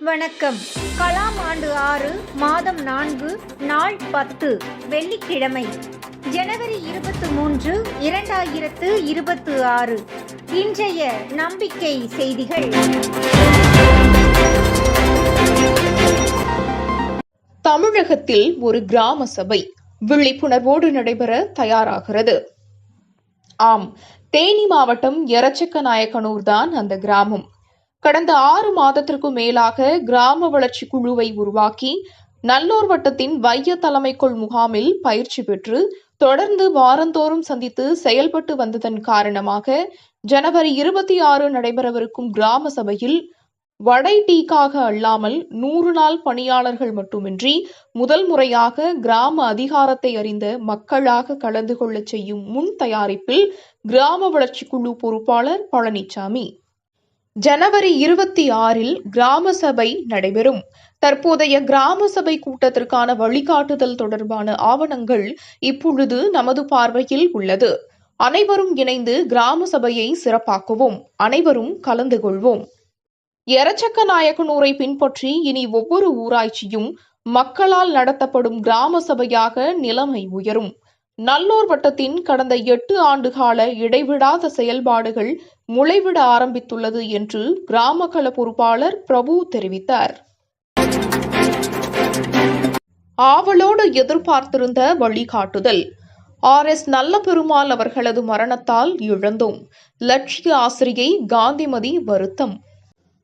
வணக்கம். கலாம் ஆண்டு 6 மாதம் 4 நாள் 10 வெள்ளிக்கிழமை ஜனவரி 23, 2026. இன்றைய நம்பிக்கை செய்திகள். தமிழகத்தில் ஒரு கிராம சபை விழிப்புணர்வோடு நடைபெற தயாராகிறது. ஆம், தேனி மாவட்டம் எரச்சக்கநாயக்கனூர் தான் அந்த கிராமம். கடந்த 6 மாதத்திற்கும் மேலாக கிராம வளர்ச்சி குழுவை உருவாக்கி நல்லூர் வட்டத்தின் வைய தலைமைக்குள் முகாமில் பயிற்சி பெற்று தொடர்ந்து வாரந்தோறும் சந்தித்து செயல்பட்டு வந்ததன் காரணமாக ஜனவரி 26 நடைபெறவிருக்கும் கிராம சபையில் வடை டீக்காக அல்லாமல் 100 நாள் பணியாளர்கள் மட்டுமின்றி முதல் முறையாக கிராம அதிகாரத்தை அறிந்த மக்களாக கலந்து கொள்ள செய்யும் முன் தயாரிப்பில் கிராம வளர்ச்சி குழு பொறுப்பாளர் பழனிசாமி. ஜனவரி 26 கிராம சபை நடைபெறும். தற்போதைய கிராம சபை கூட்டத்திற்கான வழிகாட்டுதல் தொடர்பான ஆவணங்கள் இப்பொழுது நமது பார்வையில் உள்ளது. அனைவரும் இணைந்து கிராம சபையை சிறப்பாக்குவோம். அனைவரும் கலந்து கொள்வோம். எரச்சக்கநாயக்கனூரை பின்பற்றி இனி ஒவ்வொரு ஊராட்சியும் மக்களால் நடத்தப்படும் கிராம சபையாக நிலைமை உயரும். நல்லூர் வட்டத்தின் கடந்த 8 ஆண்டுகால இடைவிடாத செயல்பாடுகள் முளைவிட ஆரம்பித்துள்ளது என்று கிராம கள பொறுப்பாளர் பிரபு தெரிவித்தார். ஆவலோடு எதிர்பார்த்திருந்த வழிகாட்டுதல். RS நல்லபெருமாள் அவர்களது மரணத்தால் இழந்தோம். லட்சிய ஆசிரியை காந்திமதி வருத்தம்.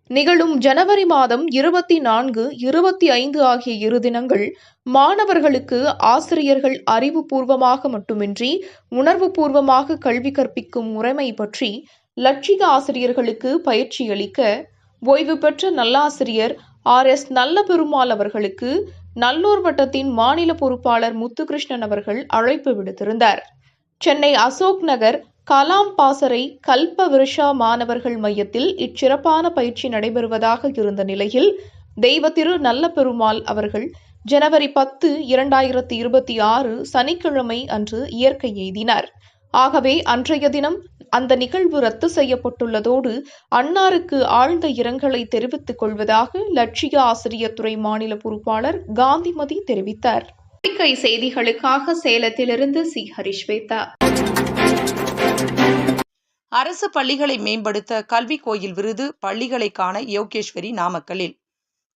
நிகழும் ஜனவரி மாதம் 24, 25 ஆகிய 2 தினங்கள் மாணவர்களுக்கு ஆசிரியர்கள் அறிவுபூர்வமாக மட்டுமின்றி உணர்வுபூர்வமாக கல்வி கற்பிக்கும் முறைமை பற்றி லட்சிய ஆசிரியர்களுக்கு பயிற்சி அளிக்க ஓய்வு பெற்ற நல்லாசிரியர் RS நல்லபெருமாள் அவர்களுக்கு நல்லூர் வட்டத்தின் மாநில பொறுப்பாளர் முத்துகிருஷ்ணன் அவர்கள் அழைப்பு விடுத்திருந்தார். சென்னை அசோக் நகர் கலாம் பாசறை கல்ப விருஷா மாணவர்கள் மையத்தில் இச்சிறப்பான பயிற்சி நடைபெறுவதாக இருந்த நிலையில் தெய்வ திரு நல்ல பெருமாள் அவர்கள் ஜனவரி 10, 2026 சனிக்கிழமை அன்று இயற்கை எய்தினார். ஆகவே அன்றைய தினம் அந்த நிகழ்வு ரத்து செய்யப்பட்டுள்ளதோடு அன்னாருக்கு ஆழ்ந்த இரங்கலை தெரிவித்துக் கொள்வதாக லட்சிய ஆசிரியர் துறை மாநில பொறுப்பாளர் காந்திமதி தெரிவித்தார். செய்திகளுக்காக சேலத்திலிருந்து சி. ஹரிஸ்வேதா. அரசு பள்ளிகளை மேம்படுத்த கல்வி கோயில் விருது பள்ளிகளை காண யோகேஸ்வரி நாமக்கல்லில்.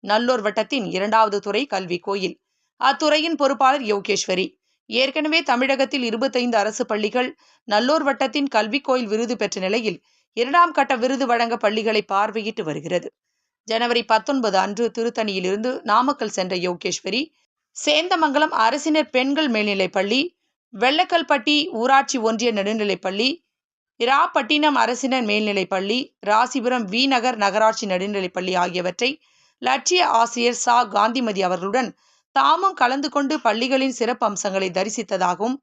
நல்லூர் வட்டத்தின் 2வது துறை கல்வி கோயில். அத்துறையின் பொறுப்பாளர் யோகேஸ்வரி. ஏற்கனவே தமிழகத்தில் 25 அரசு பள்ளிகள் நல்லூர் வட்டத்தின் கல்வி கோயில் விருது பெற்ற நிலையில் 2ஆம் கட்ட விருது வழங்க பள்ளிகளை பார்வையிட்டு வருகிறது. ஜனவரி 19 அன்று திருத்தணியிலிருந்து நாமக்கல் சென்ற யோகேஸ்வரி சேந்தமங்கலம் அரசினர் பெண்கள் மேல்நிலைப்பள்ளி, வெள்ளக்கல்பட்டி ஊராட்சி ஒன்றிய நடுநிலைப்பள்ளி, இராப்பட்டினம் அரசினர் மேல்நிலைப்பள்ளி, ராசிபுரம் வி நகர் நகராட்சி நடுநிலைப்பள்ளி ஆகியவற்றை லட்சிய ஆசிரியர் சா. காந்திமதி அவர்களுடன் தாமும் கலந்து கொண்டு பள்ளிகளின் சிறப்பு அம்சங்களை தரிசித்ததாகவும்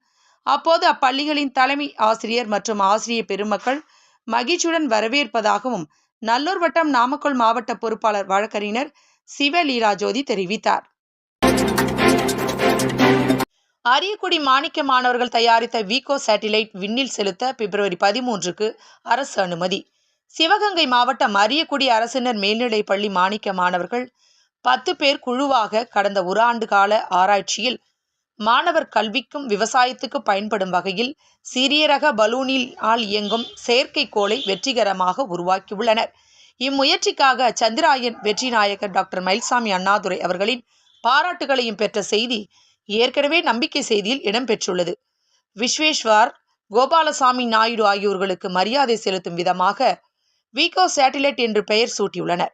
அப்போது அப்பள்ளிகளின் தலைமை ஆசிரியர் மற்றும் ஆசிரிய பெருமக்கள் மகிழ்ச்சியுடன் வரவேற்பதாகவும் நல்லூர் வட்டம் நாமக்கல் மாவட்ட பொறுப்பாளர் வழக்கறிஞர் சிவலீலா ஜோதி தெரிவித்தார். அரியக்குடி மாணிக்க மாணவர்கள் தயாரித்த வீகோ சேட்டிலைட் விண்ணில் செலுத்த பிப்ரவரி 13க்கு அரசு அனுமதி. சிவகங்கை மாவட்டம் அரியக்குடி அரசினர் மேல்நிலைப் பள்ளி மாணிக்க மாணவர்கள் 10 பேர் குழுவாக கடந்த 1 ஆண்டு கால ஆராய்ச்சியில் மாணவர் கல்விக்கும் விவசாயத்துக்கும் பயன்படும் வகையில் சிறிய ரக பலூனில் இயங்கும் செயற்கைக்கோளை வெற்றிகரமாக உருவாக்கியுள்ளனர். இம்முயற்சிக்காக சந்திராயன் வெற்றி நாயகர் டாக்டர் மயில்சாமி அண்ணாதுரை அவர்களின் பாராட்டுகளையும் பெற்ற செய்தி ஏற்கனவே நம்பிக்கை செய்தியில் இடம்பெற்றுள்ளது. விஸ்வேஸ்வர் கோபாலசாமி நாயுடு ஆகியோர்களுக்கு மரியாதை செலுத்தும் விதமாக வீகோ சேட்டிலைட் என்று பெயர் சூட்டியுள்ளனர்.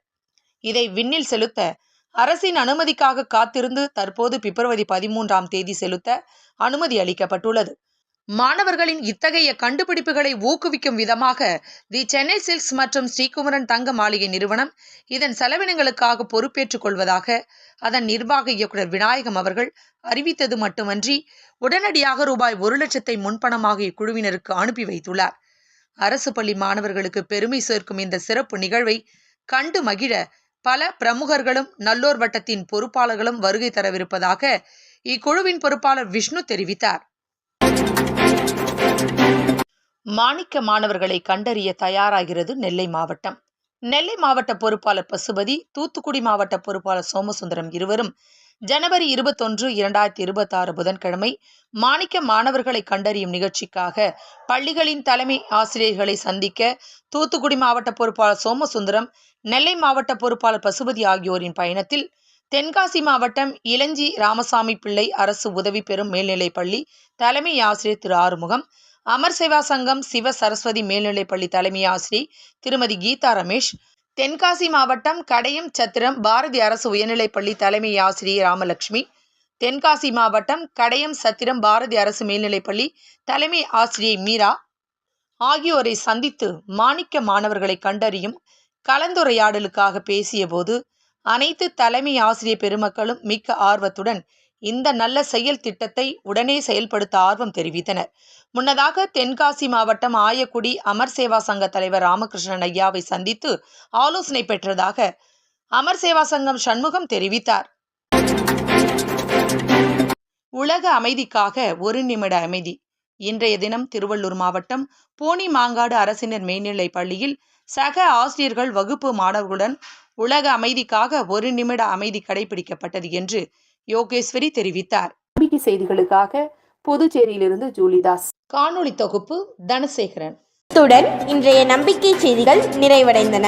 இதை விண்ணில் செலுத்த அரசின் அனுமதிக்காக காத்திருந்து தற்போது பிப்ரவரி 13ஆம் தேதி செலுத்த அனுமதி அளிக்கப்பட்டுள்ளது. மாணவர்களின் இத்தகைய கண்டுபிடிப்புகளை ஊக்குவிக்கும் விதமாக தி சென்னை சில்க்ஸ் மற்றும் ஸ்ரீகுமரன் தங்க மாளிகை நிறுவனம் இதன் செலவினங்களுக்காக பொறுப்பேற்றுக் கொள்வதாக அதன் நிர்வாக இயக்குநர் விநாயகம் அவர்கள் அறிவித்தது மட்டுமன்றி உடனடியாக ரூபாய் 1 லட்சத்தை முன்பணமாக இக்குழுவினருக்கு அனுப்பி வைத்துள்ளார். அரசு பள்ளி மாணவர்களுக்கு பெருமை சேர்க்கும் இந்த சிறப்பு நிகழ்வை கண்டு மகிழ பல பிரமுகர்களும் நல்லூர் வட்டத்தின் பொறுப்பாளர்களும் வருகை தரவிருப்பதாக இக்குழுவின் பொறுப்பாளர் விஷ்ணு தெரிவித்தார். மாணிக்க மாணவர்களை கண்டறிய தயாராகிறது நெல்லை மாவட்டம். நெல்லை மாவட்ட பொறுப்பாளர் பசுபதி, தூத்துக்குடி மாவட்ட பொறுப்பாளர் சோமசுந்தரம் இருவரும் ஜனவரி 21, 2026 புதன்கிழமை மாணிக்க மாணவர்களை கண்டறியும் நிகழ்ச்சிக்காக பள்ளிகளின் தலைமை ஆசிரியர்களை சந்திக்க தூத்துக்குடி மாவட்ட பொறுப்பாளர் சோமசுந்தரம், நெல்லை மாவட்ட பொறுப்பாளர் பசுபதி ஆகியோரின் பயணத்தில் தென்காசி மாவட்டம் இளஞ்சி ராமசாமி பிள்ளை அரசு உதவி பெறும் மேல்நிலைப்பள்ளி தலைமை ஆசிரியர் திரு ஆறுமுகம், அமர் சேவா சங்கம் சிவ சரஸ்வதி மேல்நிலைப்பள்ளி தலைமை ஆசிரியர் திருமதி கீதா ரமேஷ், தென்காசி மாவட்டம் கடையம் சத்திரம் பாரதி அரசு உயர்நிலைப்பள்ளி தலைமை ஆசிரியர் ராமலட்சுமி, தென்காசி மாவட்டம் கடையம் சத்திரம் பாரதி அரசு மேல்நிலைப்பள்ளி தலைமை ஆசிரியை மீரா ஆகியோரை சந்தித்து மாணிக்க மாணவர்களை கண்டறியும் கலந்துரையாடலுக்காக பேசியபோது அனைத்து தலைமை ஆசிரியர் பெருமக்களும் மிக்க ஆர்வத்துடன் இந்த நல்ல செயல் திட்டத்தை உடனே செயல்படுத்த ஆர்வம் தெரிவித்தனர். முன்னதாக தென்காசி மாவட்டம் ஆயக்குடி அமர் சேவா சங்க தலைவர் ராமகிருஷ்ணன் ஐயாவை சந்தித்து ஆலோசனை பெற்றதாக அமர் சேவா சங்கம் சண்முகம் தெரிவித்தார். உலக அமைதிக்காக ஒரு நிமிட அமைதி. இன்றைய தினம் திருவள்ளூர் மாவட்டம் போனி மாங்காடு அரசினர் மேல்நிலைப் பள்ளியில் சக ஆசிரியர்கள் வகுப்பு மாணவர்களுடன் உலக அமைதிக்காக ஒரு நிமிட அமைதி கடைபிடிக்கப்பட்டது என்று யோகேஸ்வரி தெரிவித்தார். செய்திகளுக்காக புதுச்சேரியிலிருந்து ஜூலிதாஸ். காணொளி தொகுப்பு தனசேகரன். இத்துடன் இன்றைய நம்பிக்கை செய்திகள் நிறைவடைந்தன.